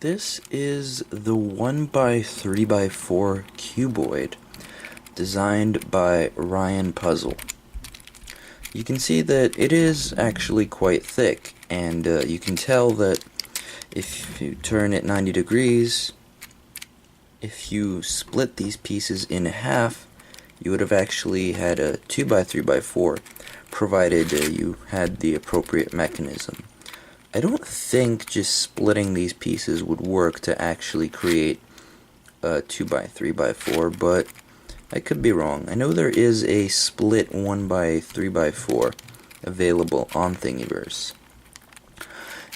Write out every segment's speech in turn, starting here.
This is the 1x3x4 cuboid designed by Ryan Puzzle. You can see that it is actually quite thick, and you can tell that if you turn it 90 degrees, if you split these pieces in half, you would have actually had a 2x3x4, provided you had the appropriate mechanism. I don't think just splitting these pieces would work to actually create a 2x3x4, but I could be wrong. I know there is a split 1x3x4 available on Thingiverse.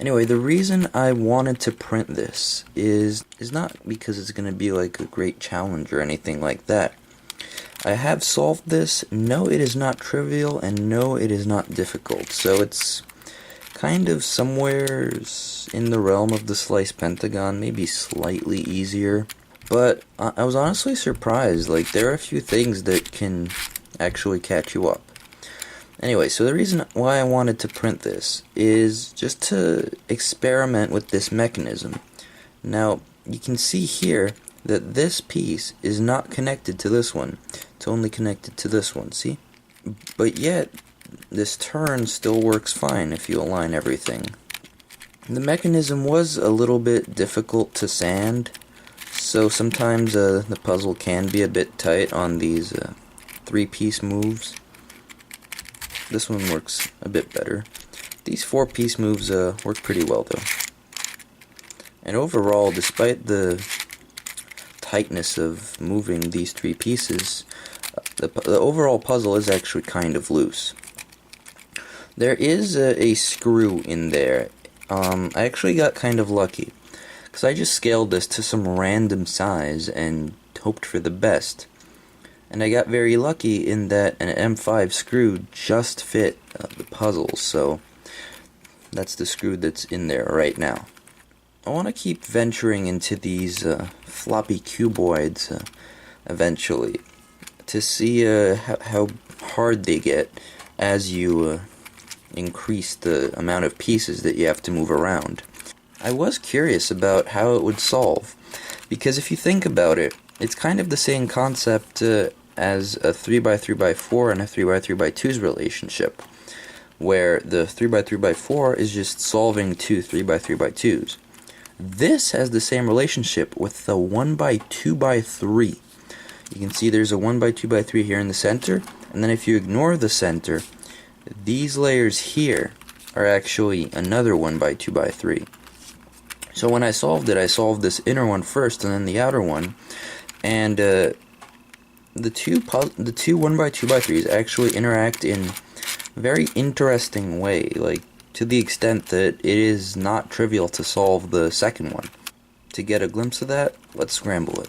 Anyway, the reason I wanted to print this is not because it's going to be like a great challenge or anything like that. I have solved this. No, it is not trivial, and no, it is not difficult. So it's kind of somewhere in the realm of the slice pentagon, maybe slightly easier. But I was honestly surprised. Like, there are a few things that can actually catch you up. Anyway, so the reason why I wanted to print this is just to experiment with this mechanism. Now, you can see here that this piece is not connected to this one. It's only connected to this one, see? But yet, this turn still works fine if you align everything. The mechanism was a little bit difficult to sand, so sometimes the puzzle can be a bit tight on these 3-piece moves. This one works a bit better. These 4-piece moves work pretty well though. And overall, despite the tightness of moving these 3 pieces, the overall puzzle is actually kind of loose. There is a screw in there. I actually got kind of lucky, because I just scaled this to some random size and hoped for the best. And I got very lucky in that an M5 screw just fit the puzzle, so that's the screw that's in there right now. I want to keep venturing into these floppy cuboids eventually, to see how hard they get as you increase the amount of pieces that you have to move around. I was curious about how it would solve, because if you think about it, it's kind of the same concept as a 3x3x4 and a 3x3x2's relationship, where the 3x3x4 is just solving two 3x3x2's. This has the same relationship with the 1x2x3. You can see there's a 1x2x3 here in the center, and then if you ignore the center, these layers here are actually another 1x2x3. So when I solved it, I solved this inner one first and then the outer one, and the two 1x2x3s actually interact in a very interesting way, like to the extent that it is not trivial to solve the second one. To get a glimpse of that, let's scramble it.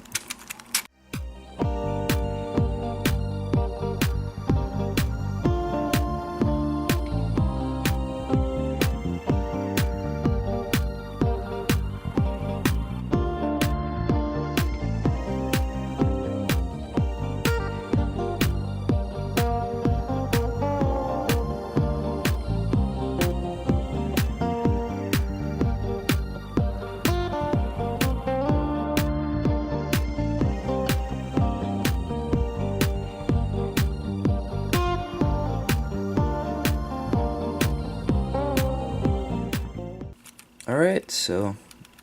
Alright, so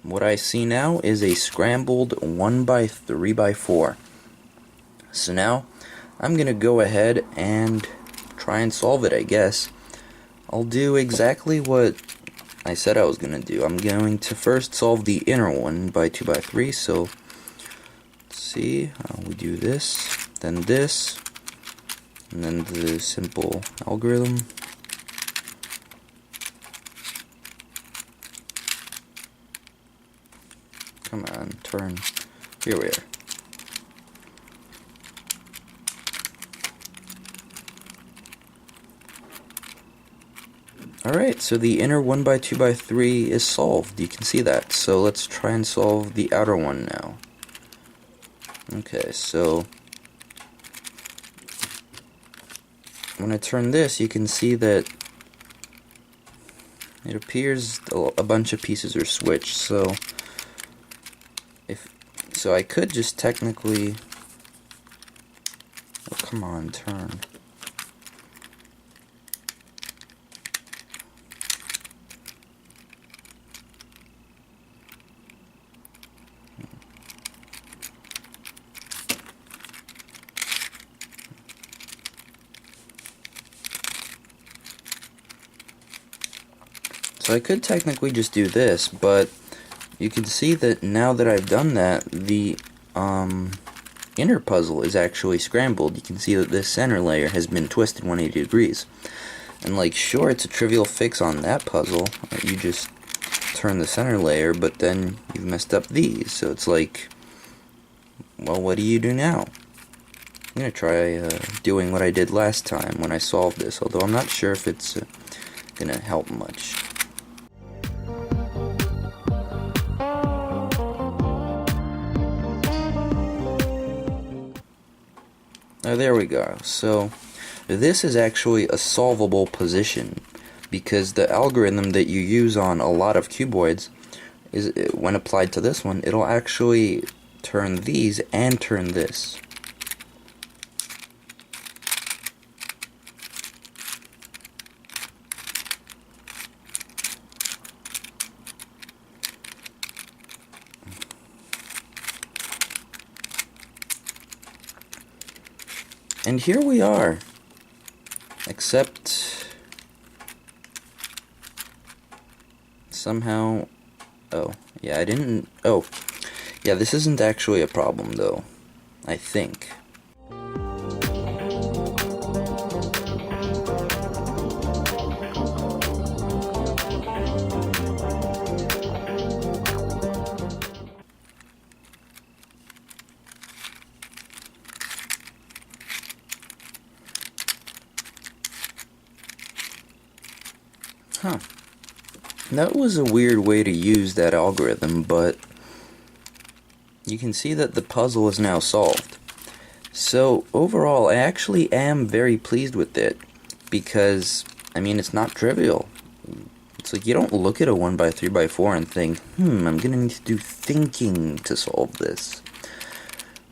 what I see now is a scrambled 1x3x4. So now, I'm going to go ahead and try and solve it, I guess. I'll do exactly what I said I was going to do. I'm going to first solve the inner one by 2x3, so let's see, we do this, and then the simple algorithm. Come on, turn. Here we are. Alright, so the inner 1x2x3 is solved. You can see that. So let's try and solve the outer one now. Okay, so when I turn this, you can see that it appears a bunch of pieces are switched. So So I could just technically... Oh, come on, turn. So I could technically just do this, but you can see that now that I've done that, the inner puzzle is actually scrambled. You can see that this center layer has been twisted 180 degrees. And like, sure, it's a trivial fix on that puzzle. You just turn the center layer, but then you've messed up these. So it's like, well, what do you do now? I'm going to try doing what I did last time when I solved this, although I'm not sure if it's going to help much. There we go. So this is actually a solvable position, because the algorithm that you use on a lot of cuboids is, when applied to this one, it'll actually turn these and turn this. And here we are, except somehow, oh, yeah, I didn't, oh, yeah, this isn't actually a problem though, I think. Huh. That was a weird way to use that algorithm, but you can see that the puzzle is now solved. So overall, I actually am very pleased with it, because, I mean, it's not trivial. It's like, you don't look at a 1x3x4 and think, I'm gonna need to do thinking to solve this.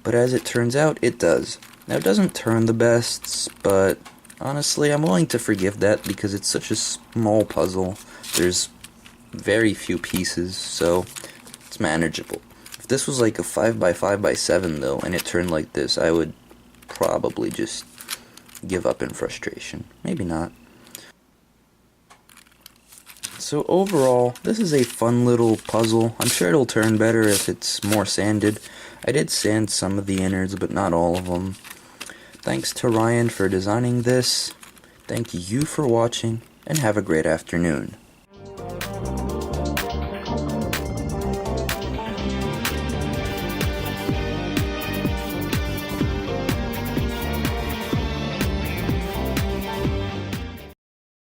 But as it turns out, it does. Now, it doesn't turn the best, but honestly, I'm willing to forgive that because it's such a small puzzle. There's very few pieces, so it's manageable. If this was like a 5x5x7 though, and it turned like this, I would probably just give up in frustration. Maybe not. So overall, this is a fun little puzzle. I'm sure it'll turn better if it's more sanded. I did sand some of the innards, but not all of them. Thanks to Ryan for designing this. Thank you for watching, and have a great afternoon.